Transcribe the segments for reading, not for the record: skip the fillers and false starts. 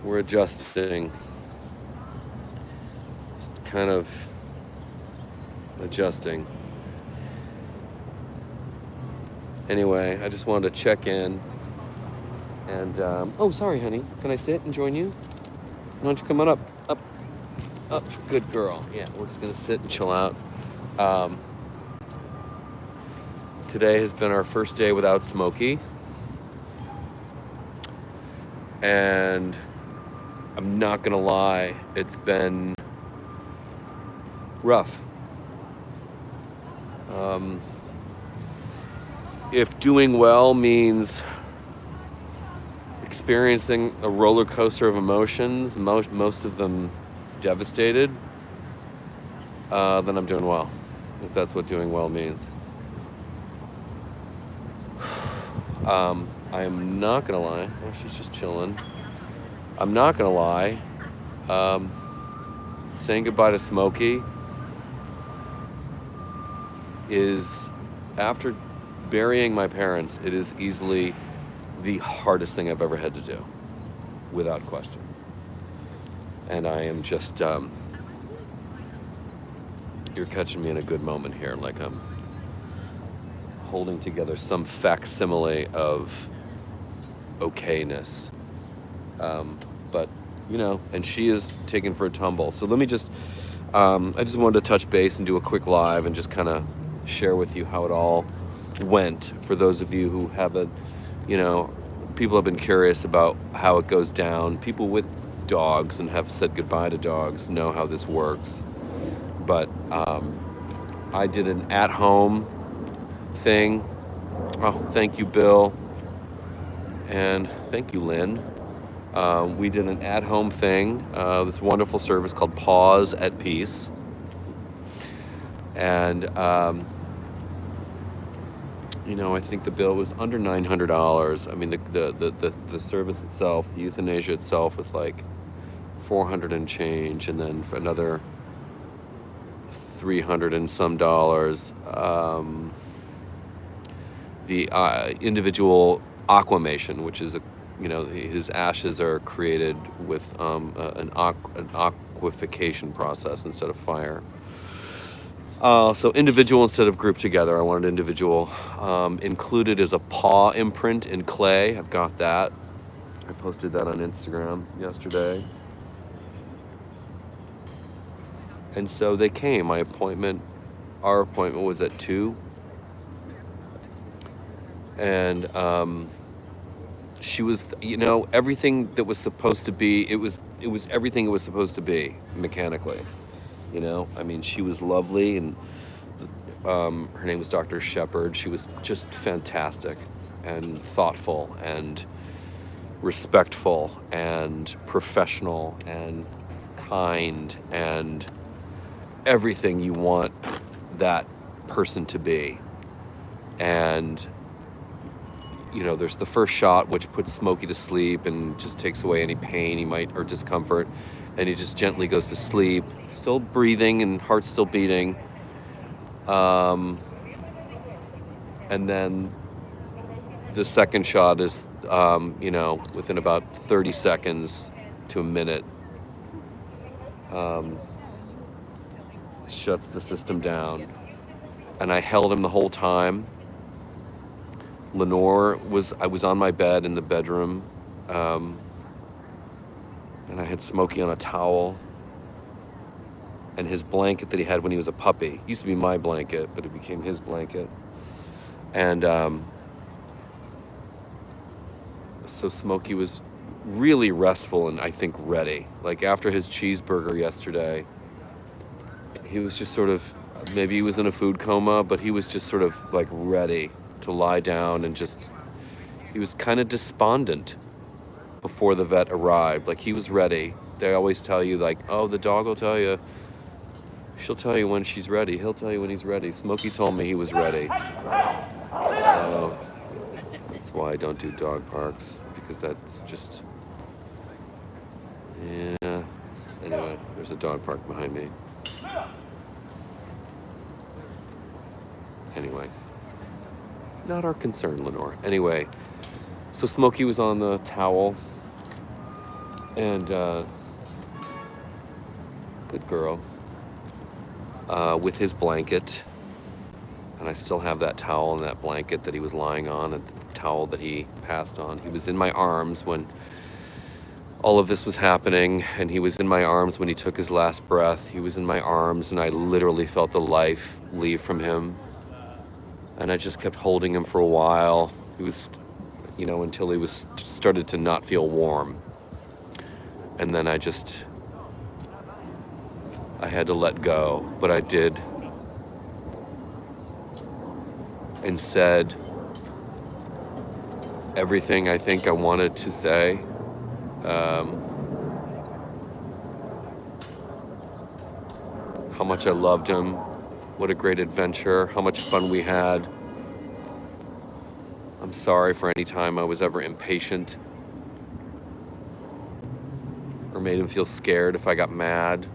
We're adjusting. Just kind of adjusting. Anyway, I just wanted to check in. And, oh, sorry, honey. Can I sit and join you? Why don't you come on up? Up. Up. Good girl. Yeah, we're just going to sit and chill out. Um, Today has been our first day without Smokey. And I'm not going to lie, it's been rough. If doing well means experiencing a roller coaster of emotions, most of them devastated, then I'm doing well, if that's what doing well means. I am not gonna lie. Oh, she's just chilling. I'm not gonna lie. Saying goodbye to Smokey is, after burying my parents, it is easily the hardest thing I've ever had to do, without question. And I am just, you're catching me in a good moment here, like I'm holding together some facsimile of okayness. But, and she is taken for a tumble. So let me just, I just wanted to touch base and do a quick live and just kind of share with you how it all went. For those of you who haven't, people have been curious about how it goes down. People with dogs and have said goodbye to dogs know how this works. But I did an at-home thing. Oh, thank you, Bill. And thank you, Lynn. We did an at-home thing, this wonderful service called Pause at Peace. And, I think the bill was under $900. I mean, the service itself, the euthanasia itself, was like $400 and change, and then for another $300 and some dollars. The individual aquamation, which is his ashes are created with an aquification process instead of fire. So individual instead of group together. I wanted individual. Included is a paw imprint in clay. I've got that. I posted that on Instagram yesterday. And so they came. Our appointment was at 2. And she was, everything that was supposed to be, it was everything it was supposed to be mechanically. I mean, she was lovely, and her name was Dr. Shepard. She was just fantastic and thoughtful and respectful and professional and kind and everything you want that person to be. And there's the first shot, which puts Smokey to sleep and just takes away any pain he might, or discomfort. And he just gently goes to sleep, still breathing and heart still beating. And then the second shot is, within about 30 seconds to a minute, shuts the system down. And I held him the whole time. I was on my bed in the bedroom, and I had Smokey on a towel, and his blanket that he had when he was a puppy. It used to be my blanket, but it became his blanket. And so Smokey was really restful and I think ready. Like after his cheeseburger yesterday, he was just sort of, maybe he was in a food coma, but he was just sort of like ready to lie down, and he was kind of despondent before the vet arrived. Like he was ready. They always tell you, like, oh, the dog will tell you. She'll tell you when she's ready. He'll tell you when he's ready. Smokey told me he was ready. That's why I don't do dog parks, because that's just, yeah. Anyway, there's a dog park behind me. Anyway. Not our concern, Lenore. Anyway, so Smokey was on the towel, And good girl. With his blanket. And I still have that towel and that blanket that he was lying on, and the towel that he passed on. He was in my arms when all of this was happening, and he was in my arms when he took his last breath. He was in my arms, and I literally felt the life leave from him. And I just kept holding him for a while. He was, until he was started to not feel warm. And then I had to let go, but I did. And said everything I think I wanted to say. How much I loved him, what a great adventure, how much fun we had. I'm sorry for any time I was ever impatient or made him feel scared if I got mad.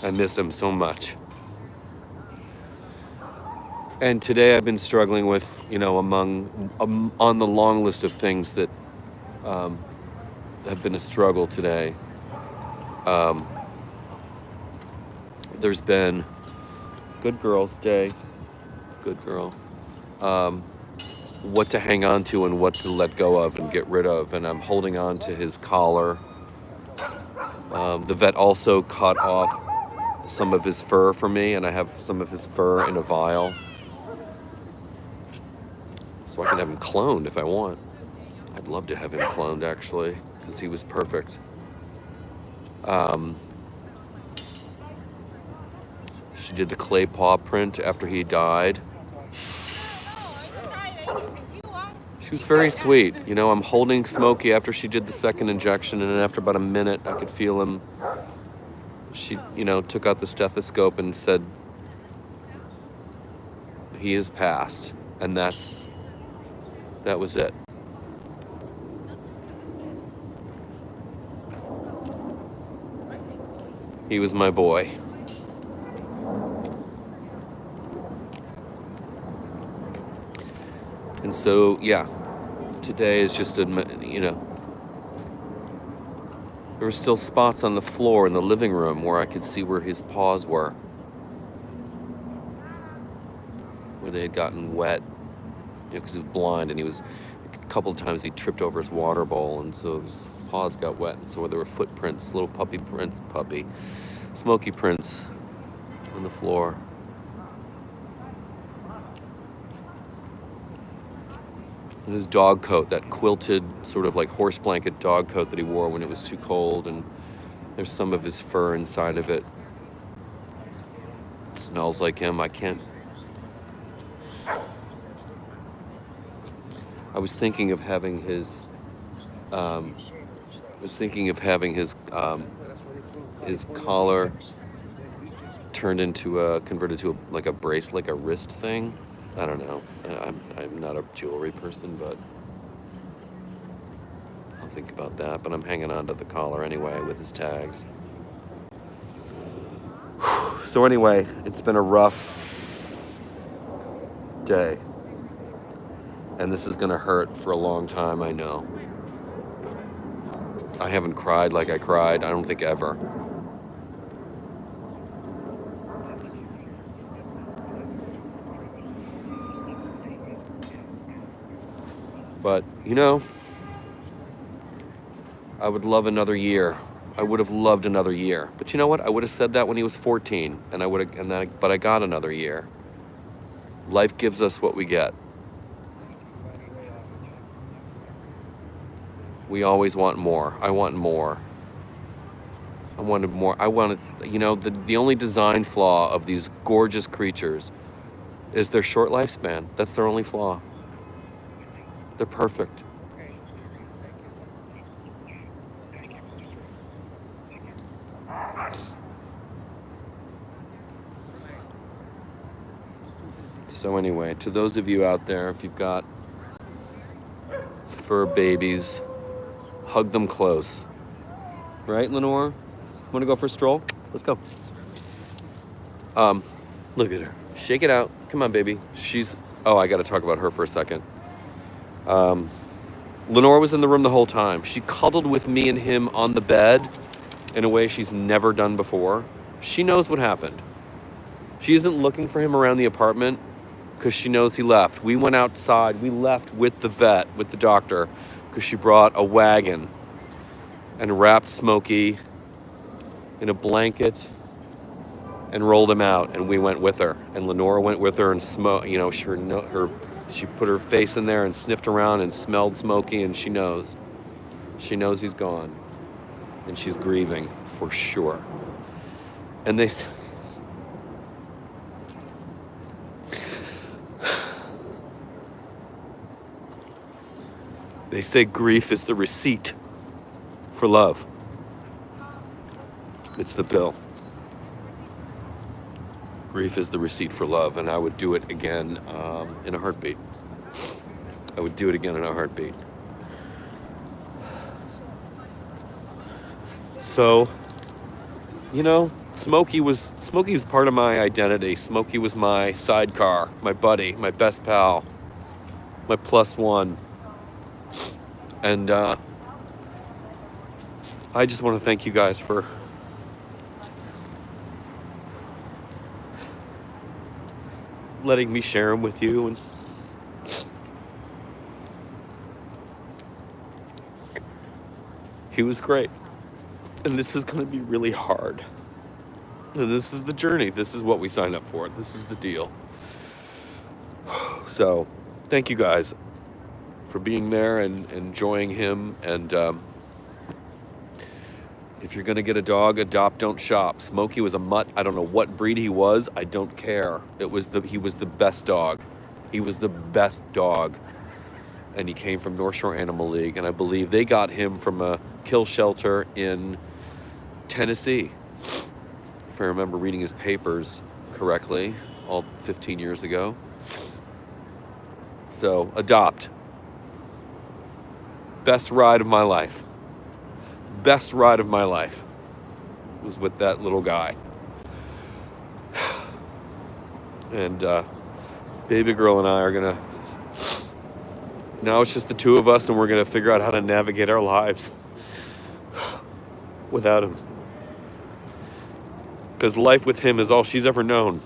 I miss him so much. And today I've been struggling with, on the long list of things that have been a struggle today. There's been Good Girls Day, good girl. What to hang on to and what to let go of and get rid of. And I'm holding on to his collar. The vet also cut off some of his fur for me, and I have some of his fur in a vial. So I can have him cloned if I want. I'd love to have him cloned, actually, because he was perfect. She did the clay paw print after he died. She was very sweet. I'm holding Smokey after she did the second injection, and then after about a minute, I could feel him. She, took out the stethoscope and said, he is passed. And that was it. He was my boy. And so, yeah, today is just, there were still spots on the floor in the living room where I could see where his paws were. Where they had gotten wet, because he was blind, and a couple of times he tripped over his water bowl, and so his paws got wet, and so there were footprints, little smoky prints on the floor. And his dog coat, that quilted sort of like horse blanket dog coat that he wore when it was too cold, and there's some of his fur inside of it. It smells like him. I was thinking of having his collar converted to a bracelet, like a wrist thing. I don't know. I'm not a jewelry person, but I'll think about that. But I'm hanging on to the collar anyway with his tags. So anyway, it's been a rough day. And this is going to hurt for a long time, I know. I haven't cried like I cried, I don't think ever. But, I would love another year. I would have loved another year. But you know what? I would have said that when he was 14, but I got another year. Life gives us what we get. We always want more. I want more. I wanted more. The only design flaw of these gorgeous creatures is their short lifespan. That's their only flaw. They're perfect. So anyway, to those of you out there, if you've got fur babies, hug them close. Right, Lenore? Want to go for a stroll? Let's go. Look at her. Shake it out. Come on, baby. Oh, I got to talk about her for a second. Lenore was in the room the whole time. She cuddled with me and him on the bed in a way she's never done before. She knows what happened. She isn't looking for him around the apartment because she knows he left. We went outside. We left with the vet, with the doctor, because she brought a wagon and wrapped Smokey in a blanket and rolled him out, and we went with her. And Lenora went with her, and she put her face in there and sniffed around and smelled Smokey, and she knows. She knows he's gone, and she's grieving for sure. And they say grief is the receipt for love. It's the bill. Grief is the receipt for love, and I would do it again in a heartbeat. I would do it again in a heartbeat. So, Smokey's part of my identity. Smokey was my sidecar, my buddy, my best pal, my plus one. And I just want to thank you guys for letting me share him with you. And he was great. And this is going to be really hard. And this is the journey. This is what we signed up for. This is the deal. So, thank you guys for being there and enjoying him. And if you're going to get a dog, adopt, don't shop. Smokey was a mutt. I don't know what breed he was. I don't care. He was the best dog. He was the best dog. And he came from North Shore Animal League. And I believe they got him from a kill shelter in Tennessee. If I remember reading his papers correctly, all 15 years ago. So, adopt. Best ride of my life. Best ride of my life was with that little guy. And baby girl and I are gonna, now it's just the two of us, and we're gonna figure out how to navigate our lives without him. Because life with him is all she's ever known.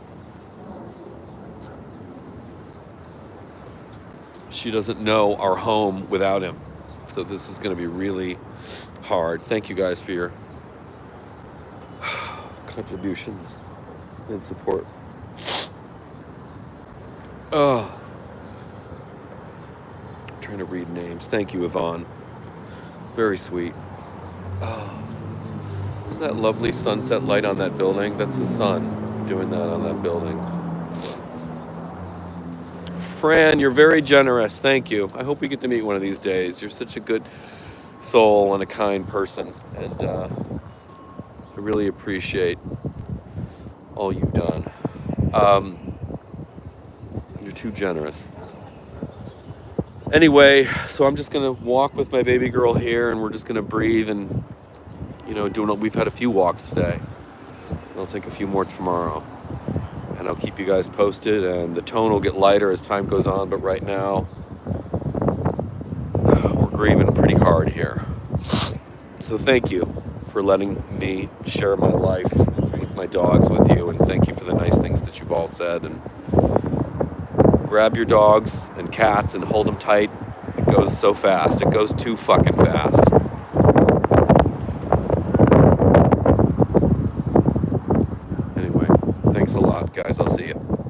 She doesn't know our home without him. So this is going to be really hard. Thank you guys for your contributions and support. I'm trying to read names. Thank you, Yvonne. Very sweet. Isn't that lovely sunset light on that building? That's the sun doing that on that building. Fran, you're very generous. Thank you. I hope we get to meet one of these days. You're such a good soul and a kind person. And I really appreciate all you've done. You're too generous. Anyway, so I'm just going to walk with my baby girl here, and we're just going to breathe and, we've had a few walks today. I'll take a few more tomorrow. And I'll keep you guys posted, and the tone will get lighter as time goes on, but right now, we're grieving pretty hard here. So thank you for letting me share my life with my dogs with you, and thank you for the nice things that you've all said. And grab your dogs and cats and hold them tight. It goes so fast. It goes too fucking fast. Anyway, thanks a lot, guys. I'll see you.